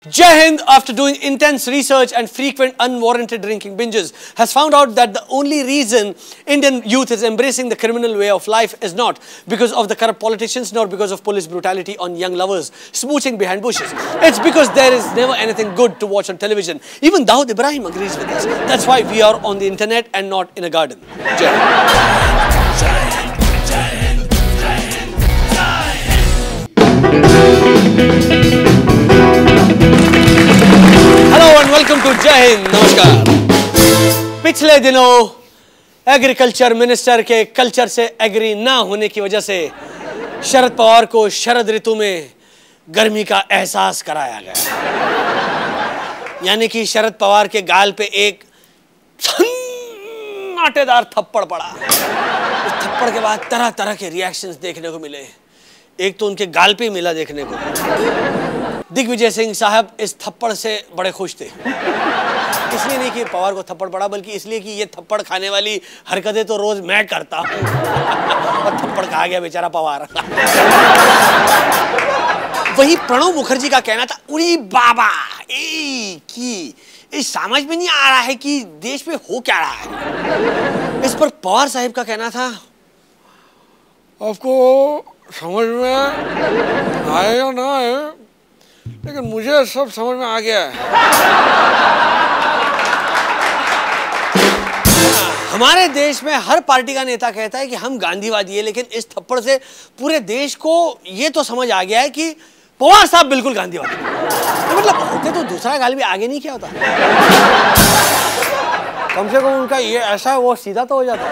Jai Hind, after doing intense research and frequent unwarranted drinking binges, has found out that the only reason Indian youth is embracing the criminal way of life is not because of the corrupt politicians nor because of police brutality on young lovers smooching behind bushes. It's because there is never anything good to watch on television. Even Dawood Ibrahim agrees with us. That's why we are on the internet and not in a garden. Jai Hind. Jai Hind. Jai Hind. Jai Hind. Jai Hind. Hello and welcome to Jai Hind. नमस्कार। पिछले दिनों agriculture minister के culture से agree ना होने की वजह से शरद पवार को शरद ऋतु में गर्मी का एहसास कराया गया। यानी कि शरद पवार के गाल पे एक सन्नाटेदार थप्पड़ पड़ा। उस थप्पड़ के बाद तरह तरह के रिएक्शंस देखने को मिले। एक तो उनके गाल पे मिला देखने को। दिग्विजय सिंह साहब इस थप्पड़ से बड़े खुश थे। इसलिए नहीं कि पवार को थप्पड़ पड़ा, बल्कि इसलिए कि ये थप्पड़ खाने वाली हरकतें तो रोज मैं करता हूँ और थप्पड़ खा गया बेचारा पवार। वही प्रणब मुखर्जी का कहना था, उरी बाबा इस समझ में नहीं आ रहा है कि देश में हो क्या रहा है। इस पर पवार साहब का कहना था, आपको समझ में आए या ना आए, लेकिन मुझे सब समझ में आ गया है। हमारे देश में हर पार्टी का नेता कहता है कि हम गांधीवादी है, लेकिन इस थप्पड़ से पूरे देश को ये तो समझ आ गया है कि पवार साहब बिल्कुल गांधीवादी तो मतलब होते तो दूसरा गाल भी आगे नहीं क्या होता। कम से कम उनका ये ऐसा वो सीधा तो हो जाता।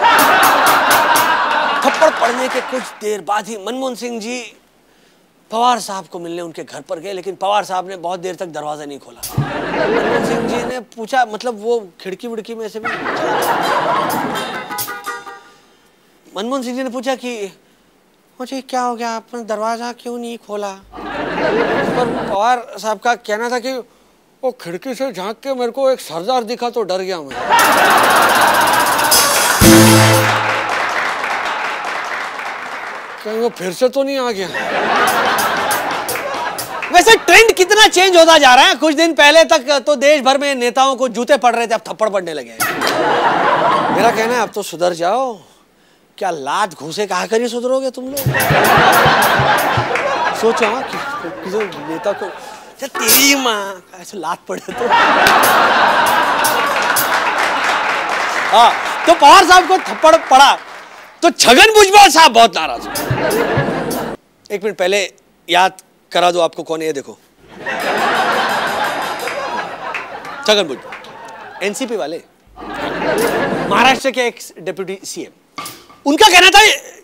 थप्पड़ पड़ने के कुछ देर बाद ही मनमोहन सिंह जी पवार साहब को मिलने उनके घर पर गए, लेकिन पवार साहब ने बहुत देर तक दरवाजा नहीं खोला। मनमोहन सिंह जी ने पूछा, मतलब वो खिड़की विड़की में से भी मनमोहन सिंह जी ने पूछा कि मुझे क्या हो गया, आपने दरवाजा क्यों नहीं खोला। पर पवार साहब का कहना था कि वो खिड़की से झांक के मेरे को एक सरदार दिखा तो डर गया मैं। कहीं वो फिर से तो नहीं आ गया। वैसे ट्रेंड कितना चेंज होता जा रहा है। कुछ दिन पहले तक तो देश भर में नेताओं को जूते पड़ रहे थे, अब थप्पड़ पड़ने लगे। मेरा कहना है अब तो सुधर जाओ। क्या लात घूसे कहा करिए सुधरोगे तुम लोग। सोचो कि नेता को तेरी माँ ऐसे लात पड़े तो। हाँ, तो पवार साहब को थप्पड़ पड़ा तो छगन भुजबल साहब बहुत नाराज हुए। एक मिनट पहले याद करा दो आपको कौन है, ये देखो। छगन भुजबल एनसीपी वाले, महाराष्ट्र के एक्स डिप्टी सीएम। उनका कहना था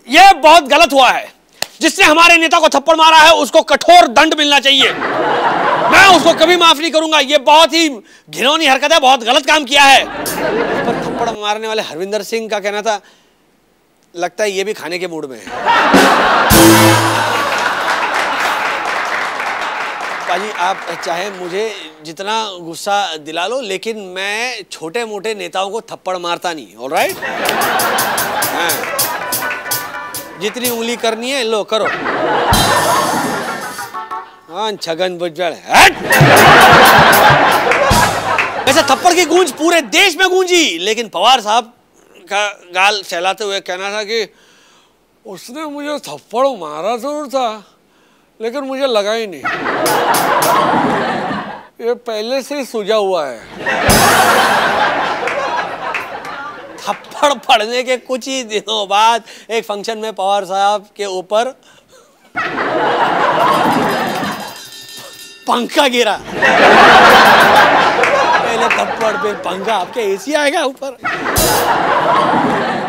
यह बहुत गलत हुआ है, जिसने हमारे नेता को थप्पड़ मारा है उसको कठोर दंड मिलना चाहिए। मैं उसको कभी माफ नहीं करूंगा, ये बहुत ही घिनौनी हरकत है, बहुत गलत काम किया है। इस पर थप्पड़ मारने वाले हरविंदर सिंह का कहना था, लगता है ये भी खाने के मूड में है। पाजी आप चाहे मुझे जितना गुस्सा दिला लो, लेकिन मैं छोटे मोटे नेताओं को थप्पड़ मारता नहीं। ऑलराइट, जितनी उंगली करनी है लो करो। हाँ, छगन भुजबल ऐसा थप्पड़ की गूंज पूरे देश में गूंजी, लेकिन पवार साहब का गाल सहलाते हुए कहना था कि उसने मुझे थप्पड़ मारा जरूर था, लेकिन मुझे लगा ही नहीं। ये पहले से ही सूझा हुआ है। थप्पड़ पड़ने के कुछ ही दिनों बाद एक फंक्शन में पवार साहब के ऊपर पंखा गिरा। पहले थप्पड़ फिर पंखा, आपके एसी आएगा ऊपर।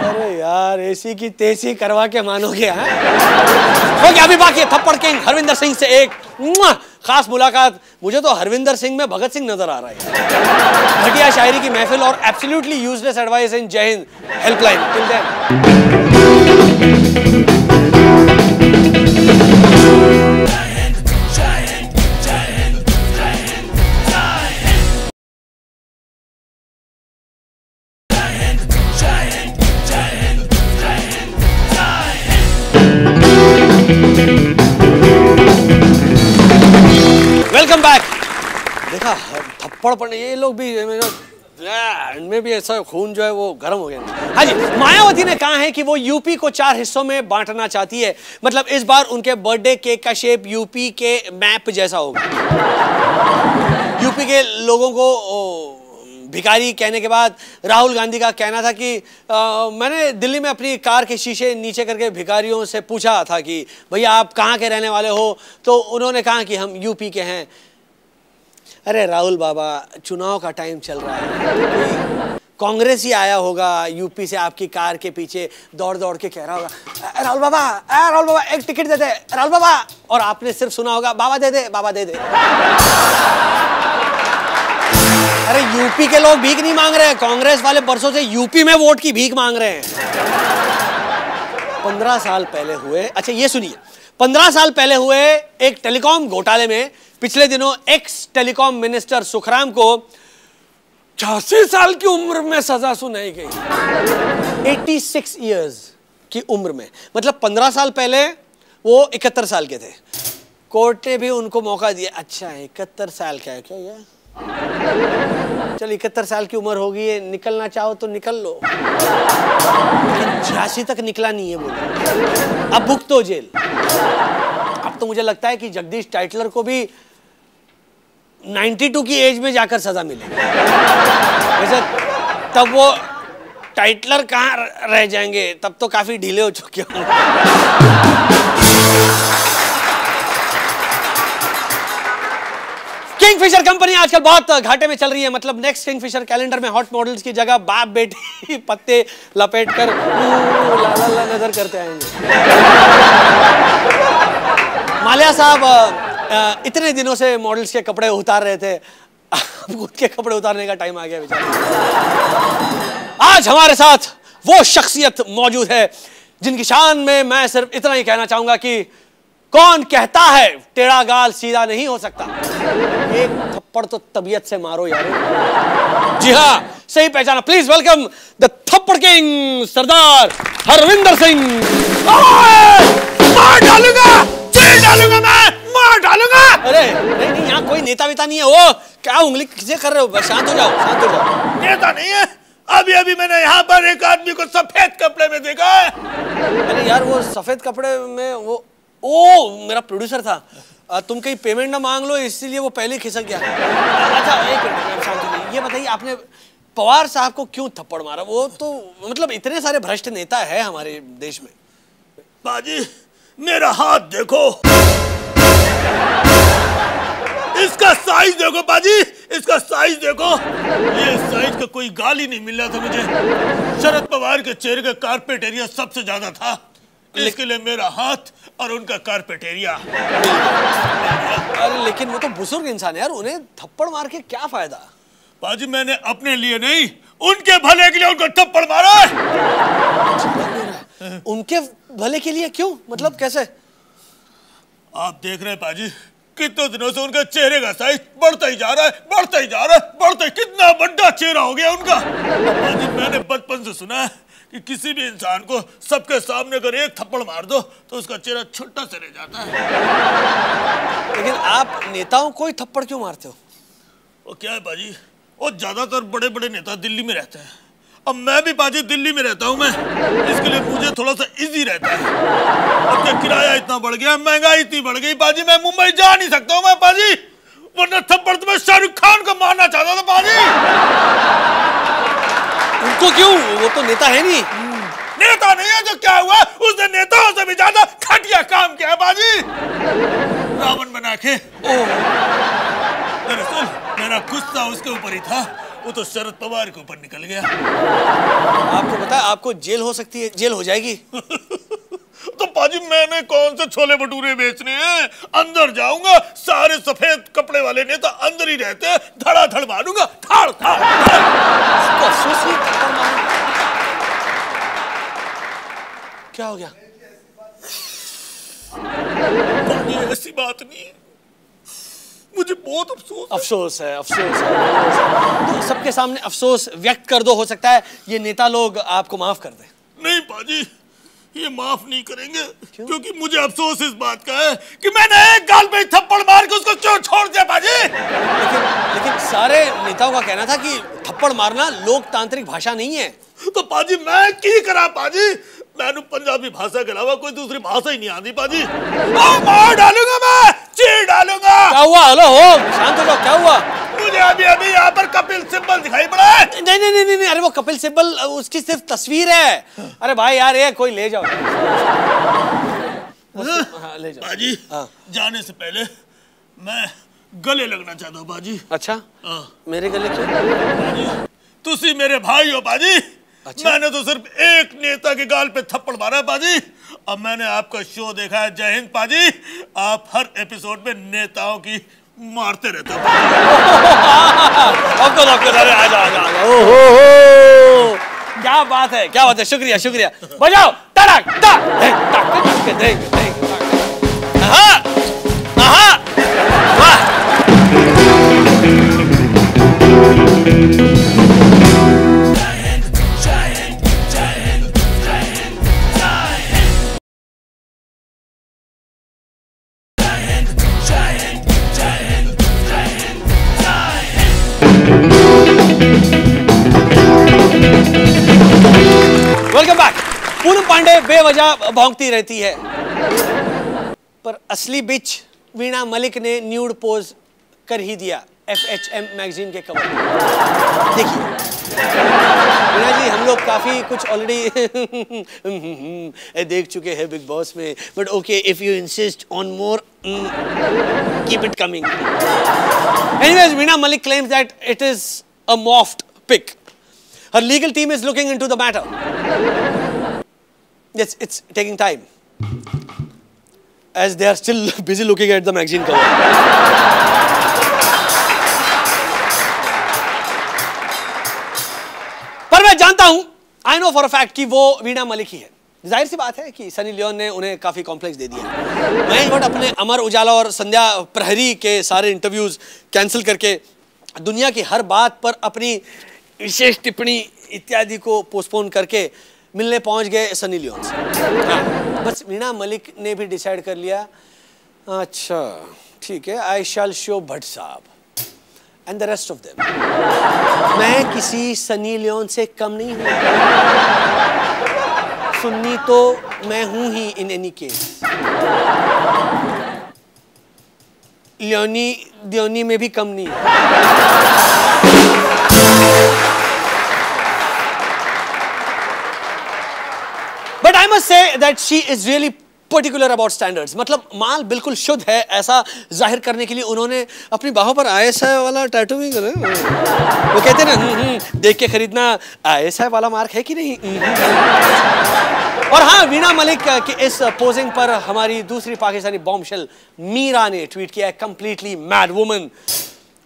अरे यार, एसी की तेजी करवा के मानोगे। ओके, अभी बाकी थप्पड़ किंग हरविंदर सिंह से एक खास मुलाकात। मुझे तो हरविंदर सिंह में भगत सिंह नजर आ रहा है। घटिया शायरी की महफिल और एब्सोल्युटली यूजलेस एडवाइस इन जय Hind helpline. Till than welcome back. देखा थप्पड़ पड़ने, ये लोग भी इनमें भी ऐसा खून जो है वो गर्म हो गया। हाँ जी, मायावती ने कहा है कि वो यूपी को 4 हिस्सों में बांटना चाहती है। मतलब इस बार उनके बर्थडे केक का शेप यूपी के मैप जैसा होगा। यूपी के लोगों को भिखारी कहने के बाद राहुल गांधी का कहना था कि मैंने दिल्ली में अपनी कार के शीशे नीचे करके भिखारियों से पूछा था कि भैया आप कहाँ के रहने वाले हो, तो उन्होंने कहा कि हम यूपी के हैं। अरे राहुल बाबा, चुनाव का टाइम चल रहा है, कांग्रेस ही आया होगा यूपी से आपकी कार के पीछे दौड़ दौड़ के कह रहा होगा राहुल बाबा एक टिकट दे दे राहुल बाबा, और आपने सिर्फ सुना होगा बाबा दे दे बाबा दे दे। अरे यूपी के लोग भीख नहीं मांग रहे हैं, कांग्रेस वाले बरसों से यूपी में वोट की भीख मांग रहे हैं। 15 साल पहले हुए, अच्छा ये सुनिए, 15 साल पहले हुए एक टेलीकॉम घोटाले में पिछले दिनों एक्स टेलीकॉम मिनिस्टर सुखराम को 86 साल की उम्र में सजा सुनाई गई। 86 इयर्स की उम्र में, मतलब 15 साल पहले वो 71 साल के थे। कोर्ट ने भी उनको मौका दिया, अच्छा 71 साल का है क्या ये, चल 71 साल की उम्र होगी है, निकलना चाहो तो निकल लो, लेकिन 86 तक निकला नहीं है बोले, अब भुगतो तो जेल। अब तो मुझे लगता है कि जगदीश टाइटलर को भी 92 की एज में जाकर सजा मिलेगी। वैसे तब वो टाइटलर कहाँ रह जाएंगे, तब तो काफी ढीले हो चुके होंगे। किंगफिशर कंपनी आजकल बहुत घाटे में चल रही है। मतलब नेक्स्ट किंगफिशर कैलेंडर में हॉट मॉडल्स की जगह बाप बेटी पत्ते लपेट कर ला नजर करते आएंगे। माल्या साहब इतने दिनों से मॉडल्स के कपड़े उतार रहे थे, अब खुद के कपड़े उतारने का टाइम आ गया बेचारे। आज हमारे साथ वो शख्सियत मौजूद है जिनकी शान में मैं सिर्फ इतना ही कहना चाहूंगा कि कौन कहता है टेढ़ा गाल सीधा नहीं हो सकता। एक थप्पड़ तो तबीयत से मारो यार। जी हाँ, सही पहचाना। प्लीज वेलकम द थप्पड़ किंग सरदार हरविंदर सिंह। मार डालूंगा, चीर डालूंगा, मैं मार डालूंगा। अरे नहीं, यहाँ कोई नेता वेता नहीं है। वो क्या उंगली किसे कर रहे हो? शांत हो जाओ, शांत हो जाओ। नेता नहीं है, अभी अभी मैंने यहाँ पर एक आदमी को सफेद कपड़े में देखा है। अरे यार वो सफेद कपड़े में वो मेरा प्रोड्यूसर था। तुम कहीं पेमेंट ना मांग लो इसलिए वो पहले खिसक गया। अच्छा एक मिनट शांत हो जाइए, ये बताइए आपने पवार साहब को क्यों थप्पड़ मारा? वो तो मतलब इतने सारे भ्रष्ट नेता है हमारे देश में। बाजी मेरा हाथ देखो, इसका साइज देखो बाजी, इसका साइज देखो। ये साइज का कोई गाल ही नहीं मिल रहा था मुझे। शरद पवार के चेहरे का कारपेट एरिया सबसे ज्यादा था, इसके लिए मेरा हाथ और उनका कारपेट एरिया। अरे लेकिन वो तो बुजुर्ग इंसान है यार, उन्हें थप्पड़ मार के क्या फायदा? बाजी मैंने अपने लिए नहीं, उनके भले के लिए उनको थप्पड़ मारा। उनके भले के लिए क्यों? मतलब कैसे? आप देख रहे हैं बाजी, कितने दिनों से उनके चेहरे का साइज बढ़ता ही जा रहा है, बढ़ता ही जा रहा है, बढ़ता ही। कितना बड़ा चेहरा हो गया उनका। बाजी मैंने बचपन से सुना है कि किसी भी इंसान को सबके सामने अगर एक थप्पड़ मार दो तो उसका चेहरा छोटा सा रह जाता है। लेकिन आप नेताओं को ही थप्पड़ क्यों मारते हो? वो क्या है बाजी, वो ज्यादातर बड़े बड़े नेता दिल्ली में रहते हैं। अब मैं भी बाजी दिल्ली में रहता हूँ मैं, इसके लिए मुझे थोड़ा सा इजी रहता है। अब क्या किराया इतना बढ़ गया, महंगाई इतनी बढ़ गई बाजी, मैं मुंबई जा नहीं सकता हूँ मैं बाजी, वरना थप्पड़ तो मैं शाहरुख खान को मारना चाहता था बाजी। उनको क्यों? वो तो नेता है नहीं। नेता नहीं है तो क्या हुआ, उसने नेताओं से भी ज्यादा घटिया काम किया बाजी, रावण बना के। दरअसल मेरा गुस्सा उसके ऊपर ही था, वो तो शरद पवार के ऊपर निकल गया। आपको पता है आपको जेल हो सकती है, जेल हो जाएगी। तो पाजी मैंने कौन से छोले भटूरे बेचने हैं, अंदर जाऊंगा, सारे सफेद कपड़े वाले नेता अंदर ही रहते हैं, धड़ाधड़ मारूंगा, धाड़ धाड़। क्या हो गया? ऐसी बात नहीं है, मुझे बहुत अफसोस है। तो सबके सामने अफसोस व्यक्त कर दो, हो सकता है ये नेता लोग आपको माफ कर दें। नहीं पाजी, ये माफ नहीं करेंगे। क्योंकि मुझे अफसोस इस बात का है कि मैंने एक गाल पे थप्पड़ मार के उसको क्यों छोड़ दिया पाजी। लेकिन लेकिन सारे नेताओं का कहना था कि थप्पड़ मारना लोकतांत्रिक भाषा नहीं है। तो पाजी मैं की करा पाजी, मैंने पंजाबी भाषा के अलावा कोई दूसरी भाषा ही नहीं आती पाजी। मार डालूंगा मैं, चीर डालूंगा। क्या हुआ? हेलो हो, शांत हो जाओ, क्या हुआ? मुझे अभी अभी यहाँ पर कपिल सिब्बल दिखाई पड़ा है। नहीं नहीं नहीं नहीं, अरे वो कपिल सिब्बल उसकी सिर्फ तस्वीर है। अरे भाई यार, ये कोई ले जाओ। हाँ, ले जाओ बाजी। जाने से पहले मैं गले लगना चाहता हूँ बाजी। अच्छा, मेरे गले क्यों? तुसी मेरे भाई हो बाजी। अच्छा? मैंने तो सिर्फ एक नेता के गाल पे थप्पड़ मारा है बाजी। अब मैंने आपका शो देखा है, जय हिंद पाजी। आप हर एपिसोड में नेताओं की मारते रहते हो। अरे आजा आजा आजा। क्या बात है, क्या बात है, शुक्रिया शुक्रिया। बजाओ तड़क तक वेलकम बैक। पूनम पांडे बेवजह भौंकती रहती है, पर असली बिच वीणा मलिक ने न्यूड पोज कर ही दिया FHM मैगजीन के कवर। देखिए वीणा जी, हम लोग काफी कुछ ऑलरेडी देख चुके हैं बिग बॉस में, but okay, if you insist on more, keep it coming. Anyways, Veena Malik claims that it is a morphed pic. Her legal team is looking into the matter. Yes, it's taking time, as they are still busy looking at the magazine cover. पर मैं जानता हूं, I know for a fact कि वो वीणा मलिक ही है। जाहिर सी बात है कि सनी लियोन ने उन्हें काफी कॉम्प्लेक्स दे दिया। महेश भट्ट अपने अमर उजाला और संध्या प्रहरी के सारे इंटरव्यूज कैंसिल करके दुनिया की हर बात पर अपनी विशेष टिप्पणी इत्यादि को पोस्टपोन करके मिलने पहुंच गए सनी लियोन से। बस वीणा मलिक ने भी डिसाइड कर लिया, अच्छा ठीक है, आई शैल शो भट्ट साहब and the rest of them. मैं किसी सनी लियोन से कम नहीं हूं, सुन्नी तो मैं हूं ही इन एनी केस। लियोनी दियोनी में भी कम नहीं। But I must say that she is really particular about standards. मतलब माल बिल्कुल शुद्ध है, ऐसा जाहिर करने के लिए उन्होंने अपनी बाहों पर ISI वाला टैटू भी करा। वो कहते हैं ना, देख के खरीदना ISI वाला मार्क है कि नहीं। और हाँ, वीणा मलिक के इस पोजिंग पर हमारी दूसरी पाकिस्तानी बॉम्बशेल मीरा ने ट्वीट किया, completely mad woman.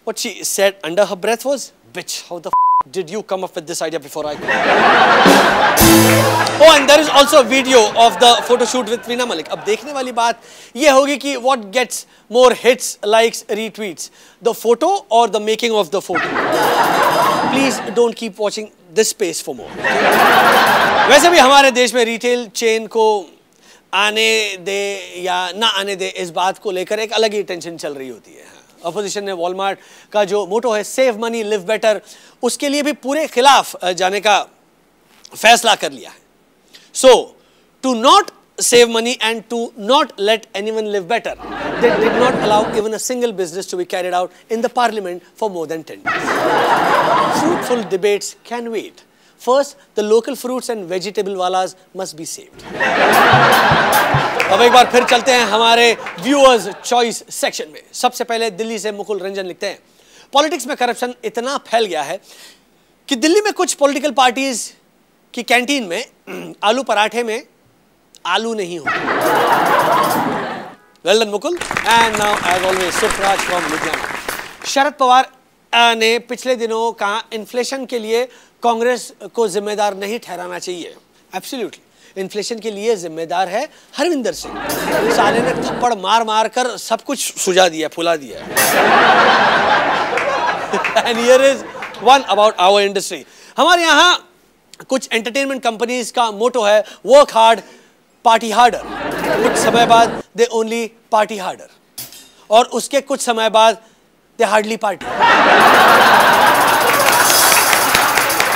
What she said under her breath was, "Bitch, how the did you come up with this idea before I could?" Oh, and there is also a video of the photo shoot with Veena Malik. अब देखने वाली बात ये होगी कि what gets more hits, likes, retweets, the photo or the making of the photo. Please don't keep watching this space for more. वैसे भी हमारे देश में रिटेल चेन को आने दे या ना आने दे, इस बात को लेकर एक अलग ही टेंशन चल रही होती है। अपोजिशन ने वॉलमार्ट का जो मोटो है सेव मनी लिव बेटर, उसके लिए भी पूरे खिलाफ जाने का फैसला कर लिया है। So to not save money and to not let anyone live better, they did not allow even a single business to be carried out in the parliament for more than 10 days. Fruitful debates can wait. First, the local fruits and vegetable walas must be saved. अब एक बार फिर चलते हैं हमारे viewers choice section में। सबसे पहले दिल्ली से मुकुल रंजन लिखते हैं, पॉलिटिक्स में करप्शन इतना फैल गया है कि दिल्ली में कुछ पॉलिटिकल पार्टीज की कैंटीन में आलू पराठे में आलू नहीं होता। Well done Mukul. And now as always Supraj from Ludhiana. Sharad Pawar ने पिछले दिनों कहा इन्फ्लेशन के लिए कांग्रेस को जिम्मेदार नहीं ठहराना चाहिए। एब्सोल्युटली, इन्फ्लेशन के लिए जिम्मेदार है हरविंदर सिंह। साले ने थप्पड़ मार मार कर सब कुछ सुझा दिया, फुला दिया। And here is one about our industry. हमारे यहाँ कुछ एंटरटेनमेंट कंपनीज का मोटो है वर्क हार्ड पार्टी हार्डर। कुछ समय बाद दे ओनली पार्टी हार्डर, और उसके कुछ समय बाद they hardly party.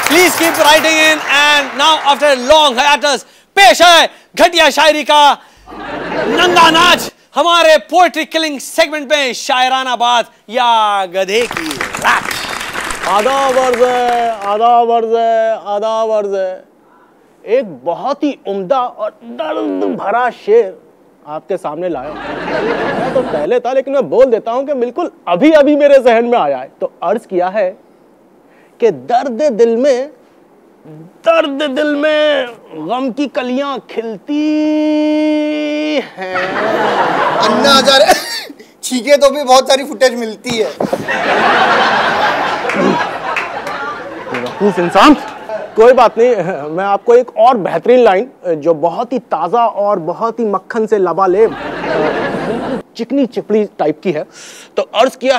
Please keep writing in. And now after a long hiatus, पेश है घटिया शायरी का नंगा नाच हमारे पोएट्री किलिंग सेगमेंट में शायराना बात या गधे की रात। आदाब अर्ज़ है, आदाब अर्ज़ है, आदाब अर्ज़ है। एक बहुत ही उम्दा और दर्द भरा शेर आपके सामने लाया। मैं तो पहले था लेकिन मैं बोल देता हूं कि बिल्कुल अभी अभी मेरे जहन में आया है। तो अर्ज किया है कि दर्द दिल में गम की कलियां खिलती हैं। अन्ना हजारे छीके तो भी बहुत सारी फुटेज मिलती है। बेवकूफ इंसान। कोई बात नहीं, मैं आपको एक और बेहतरीन लाइन जो बहुत ही ताज़ा और बहुत ही मक्खन से लबालेब चिकनी चिपड़ी टाइप की है। तो अर्ज किया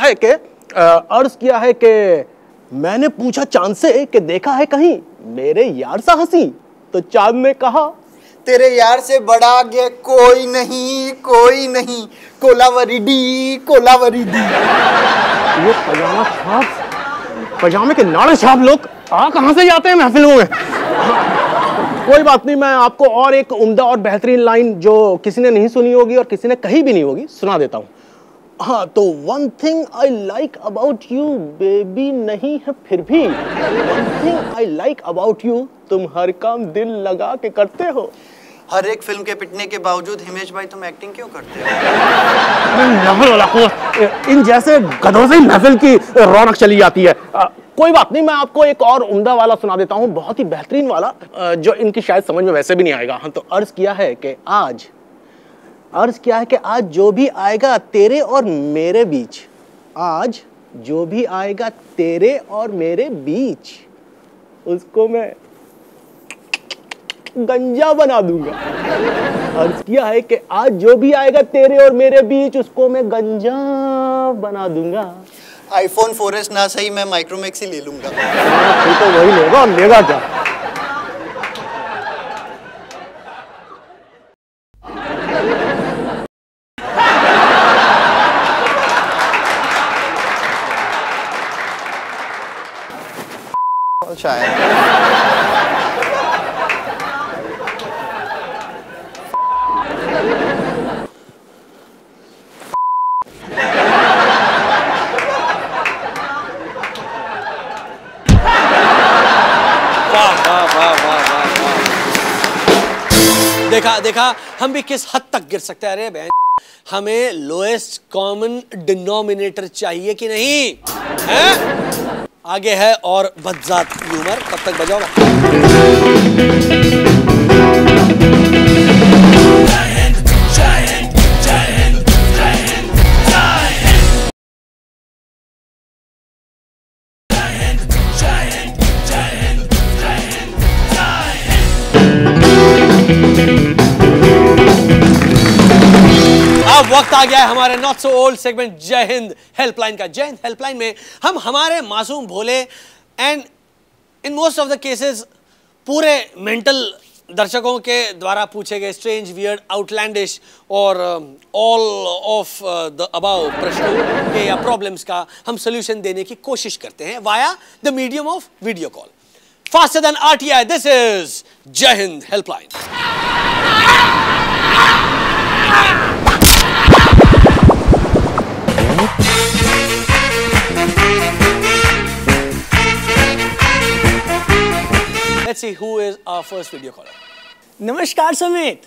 है कि मैंने पूछा चांद से कि देखा है कहीं मेरे यार सा हंसी, तो चांद ने कहा तेरे यार से बड़ा आगे कोई नहीं, कोई नहीं, कोलावरीडी कोलावरीडी। ये पजामे के नाड़े छाप लोग कहाँ से जाते हैं महफिलों में। कोई बात नहीं, मैं आपको और एक उम्दा और बेहतरीन लाइन जो किसी ने नहीं सुनी होगी और किसी ने कही भी नहीं होगी सुना देता हूँ। हाँ, तो one thing I like about you baby नहीं है फिर भी, one thing I like about you, तुम हर काम दिल लगा के करते हो। हर एक फिल्म के पिटने के बावजूद हिमेश भाई तुम एक्टिंग क्यों करते हो? इन जैसे गधों से ही महफिल की रौनक चली जाती है। कोई बात नहीं, मैं आपको एक और उम्दा वाला सुना देता हूँ, बहुत ही बेहतरीन वाला जो इनकी शायद समझ में वैसे भी नहीं आएगा। हाँ, तो अर्ज किया है कि आज जो भी आएगा तेरे और मेरे बीच, आज जो भी आएगा तेरे और मेरे बीच, उसको मैं गंजा बना दूंगा। अर्ज किया है कि आज जो भी आएगा तेरे और मेरे बीच, उसको मैं गंजा बना दूंगा। iPhone 4S ना सही मैं माइक्रोमैक्स ही ले लूंगा। तो वही लेगा, और लेगा क्या? देखा हम भी किस हद तक गिर सकते हैं। अरे बहन, हमें लोएस्ट कॉमन डिनोमिनेटर चाहिए कि नहीं है? आगे है और बदजात ह्यूमर, तब तक बजाओ। वक्त आ गया है हमारे नॉट सो ओल्ड सेगमेंट जय हिंद हेल्पलाइन का। जय हिंद हेल्पलाइन में हम हमारे मासूम भोले and in most of the cases पूरे मेंटल दर्शकों के द्वारा पूछे गए स्ट्रेंज, वियर्ड, आउटलैंडिश और ऑल ऑफ द अबाव प्रश्नों के या प्रॉब्लम्स का हम सोल्यूशन देने की कोशिश करते हैं via the medium of video call. Faster than RTI, this is Jai Hind helpline. Let's see who is our first video caller. नमस्कार समित,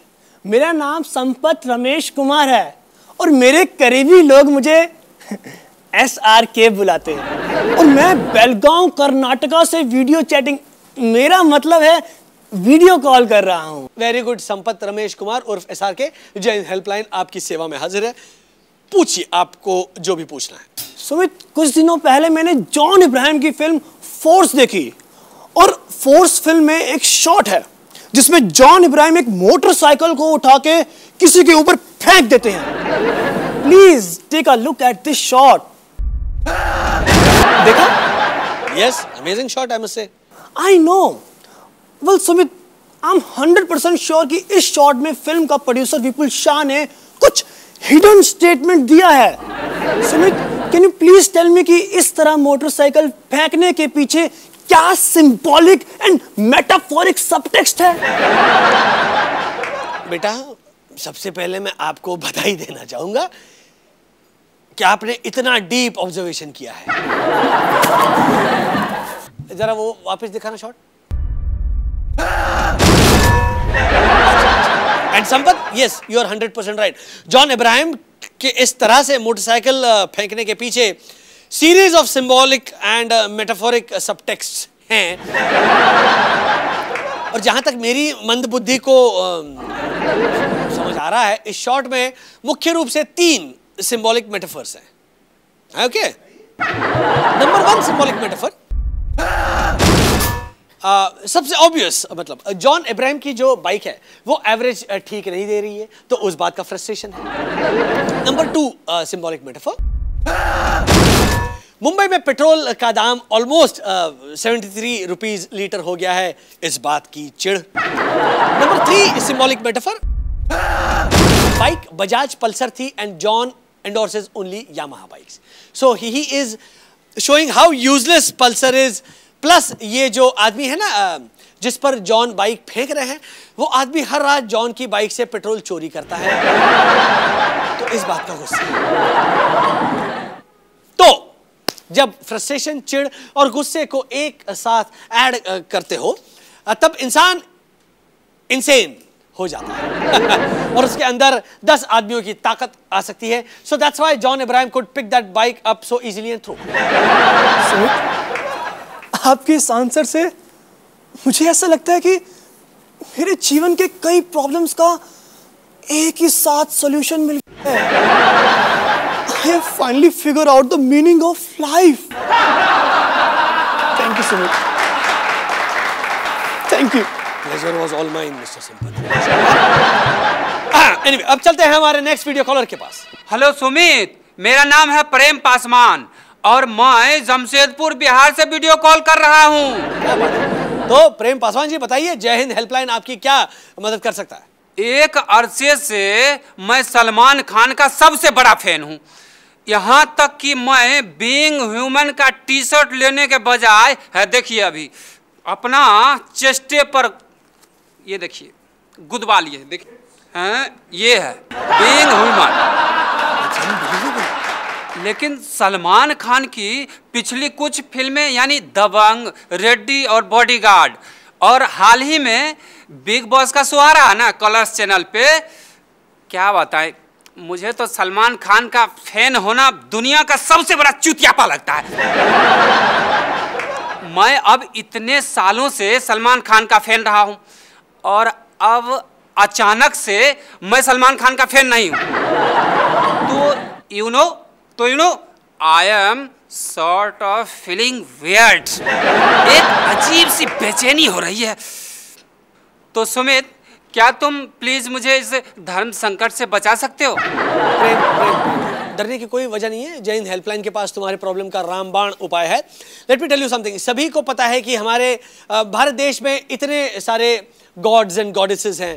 मेरा नाम संपत रमेश कुमार है और मेरे करीबी लोग मुझे SRK बुलाते हैं और मैं बेलगांव कर्नाटका से वीडियो चैटिंग, मेरा मतलब है वीडियो कॉल कर रहा हूँ। वेरी गुड संपत रमेश कुमार उर्फ SRK, जय हिंद हेल्पलाइन आपकी सेवा में हाजिर है। पूछिए आपको जो भी पूछना है। सुमित, कुछ दिनों पहले मैंने जॉन इब्राहिम की फिल्म फोर्स देखी और फोर्स फिल्म में एक शॉट है जिसमें जॉन इब्राहिम एक मोटरसाइकिल को उठा के किसी के ऊपर फेंक देते हैं। Please take a look at this shot. देखा? Yes, amazing shot I must say. I know. Well Sumit, I am 100% sure कि इस शॉट में फिल्म का प्रोड्यूसर विपुल शाह ने कुछ हिडन स्टेटमेंट दिया है। Sumit, can you please tell me कि इस तरह मोटरसाइकिल फेंकने के पीछे क्या सिंबॉलिक एंड मेटाफोरिक सबटेक्स्ट है? बेटा, सबसे पहले मैं आपको बधाई देना चाहूंगा कि आपने इतना डीप ऑब्जर्वेशन किया है। जरा वो वापस दिखाना shot. And Sampat, yes, you are 100% right. John Abraham के इस तरह से मोटरसाइकिल फेंकने के पीछे series of symbolic and metaphoric subtext हैं। और जहां तक मेरी मंद बुद्धि को समझ आ रहा है, इस शॉट में मुख्य रूप से 3 सिंबॉलिक मेटाफर्स हैं। ओके, नंबर 1 सिंबॉलिक मेटाफर, सबसे ऑब्वियस, मतलब जॉन अब्राहम की जो बाइक है वो एवरेज ठीक नहीं दे रही है, तो उस बात का फ्रस्ट्रेशन है। नंबर 2 सिंबॉलिक मेटाफर, मुंबई में पेट्रोल का दाम ऑलमोस्ट 73 रुपीज लीटर हो गया है, इस बात की चिढ़। Number 3 symbolic metaphor, bike Bajaj Pulsar थी and John endorses only Yamaha bikes. So he is showing how useless Pulsar is. Plus ये जो आदमी है ना जिस पर जॉन बाइक फेंक रहे हैं, वो आदमी हर रात जॉन की बाइक से पेट्रोल चोरी करता है। तो इस बात का गुस्सा। तो जब फ्रस्ट्रेशन, चिढ़ और गुस्से को एक साथ ऐड करते हो, तब इंसान इनसेन हो जाता है और उसके अंदर 10 आदमियों की ताकत आ सकती है। So that's why John Abraham could pick that bike up so easily and through. आपके इस आंसर से मुझे ऐसा लगता है कि मेरे जीवन के कई प्रॉब्लम्स का एक ही साथ सॉल्यूशन मिल गया है। I have finally figured out the meaning of life. Thank you so much. Thank you. Pleasure was all mine, Mr. Sampath. Anyway, अब चलते हैं हमारे नेक्स्ट वीडियो कॉलर के पास। हेलो सुमित, मेरा नाम है प्रेम पासवान और मैं जमशेदपुर बिहार से वीडियो कॉल कर रहा हूँ। तो प्रेम पासवान जी बताइए, जय हिंद हेल्पलाइन आपकी क्या मदद कर सकता है? एक अरसे से मैं सलमान खान का सबसे बड़ा फैन हूँ। यहाँ तक कि मैं बीइंग ह्यूमन का टी शर्ट लेने के बजाय, है देखिए अभी अपना चेस्टे पर, ये देखिए गुदवा लिए, देखिए हैं, ये है बीइंग ह्यूमन। लेकिन सलमान खान की पिछली कुछ फिल्में यानी दबंग, रेड्डी और बॉडीगार्ड, और हाल ही में बिग बॉस का शो आ रहा है ना कलर्स चैनल पे, क्या बताएं, मुझे तो सलमान खान का फैन होना दुनिया का सबसे बड़ा चुतियापा लगता है। मैं अब इतने सालों से सलमान खान का फैन रहा हूं और अब अचानक से मैं सलमान खान का फैन नहीं हूं, तो you know I am sort of feeling weird. एक अजीब सी बेचैनी हो रही है। तो सुमित, क्या तुम प्लीज मुझे इस धर्म संकट से बचा सकते हो? प्रेम, डरने की कोई वजह नहीं है। जय हिंद हेल्पलाइन के पास तुम्हारे प्रॉब्लम का रामबाण उपाय है। Let me tell you something, सभी को पता है कि हमारे भारत देश में इतने सारे गॉड्स एंड गॉडेसेस हैं।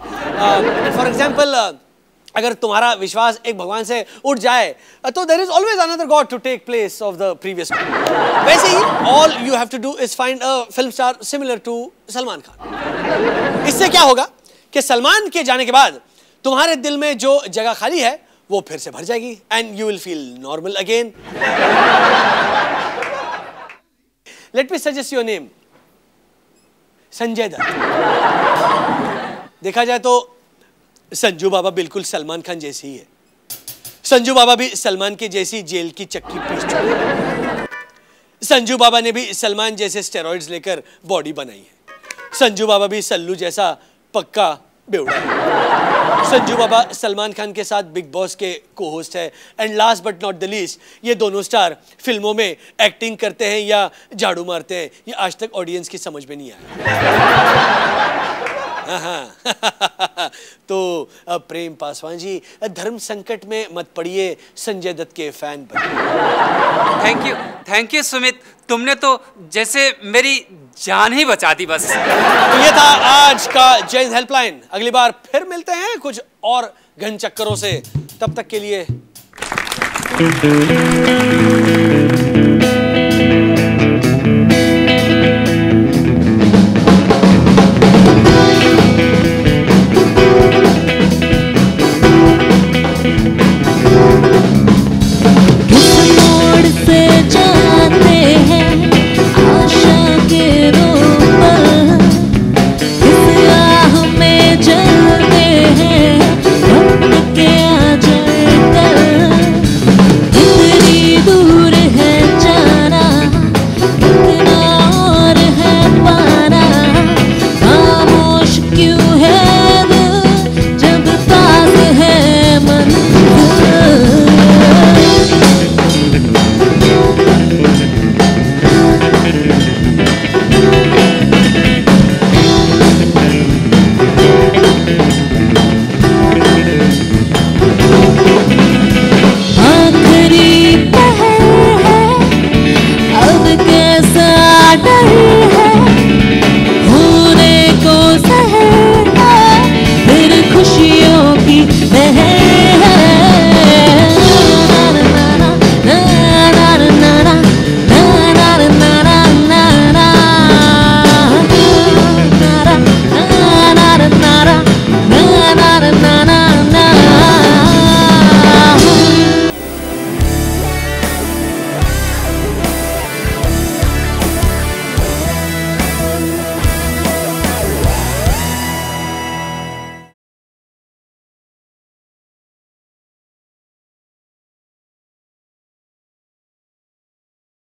फॉर एग्जाम्पल, अगर तुम्हारा विश्वास एक भगवान से उठ जाए तो there is always another god to take place of the previous one. वैसे ही all you have to do is find a film star similar to Salman Khan. इससे क्या होगा कि सलमान के जाने के बाद तुम्हारे दिल में जो जगह खाली है वो फिर से भर जाएगी and you will feel normal again. Let me suggest your name, Sanjay Dutt. देखा जाए तो संजू बाबा बिल्कुल सलमान खान जैसे ही है। संजू बाबा भी सलमान के जैसी जेल की चक्की पीस चुके हैं। संजू बाबा ने भी सलमान जैसे स्टेरॉइड्स लेकर बॉडी बनाई है। संजू बाबा भी सल्लू जैसा पक्का बेवड़ा है। संजू बाबा सलमान खान के साथ बिग बॉस के को होस्ट है। And last but not the least, ये दोनों स्टार फिल्मों में एक्टिंग करते हैं या झाड़ू मारते हैं, ये आज तक ऑडियंस की समझ में नहीं आया। तो प्रेम पासवान जी, धर्म संकट में मत पड़िए, संजय दत्त के फैन बनिए। थैंक यू सुमित, तुमने तो जैसे मेरी जान ही बचा दी बस। तो ये था आज का जय हिंद हेल्पलाइन। अगली बार फिर मिलते हैं कुछ और घन चक्करों से। तब तक के लिए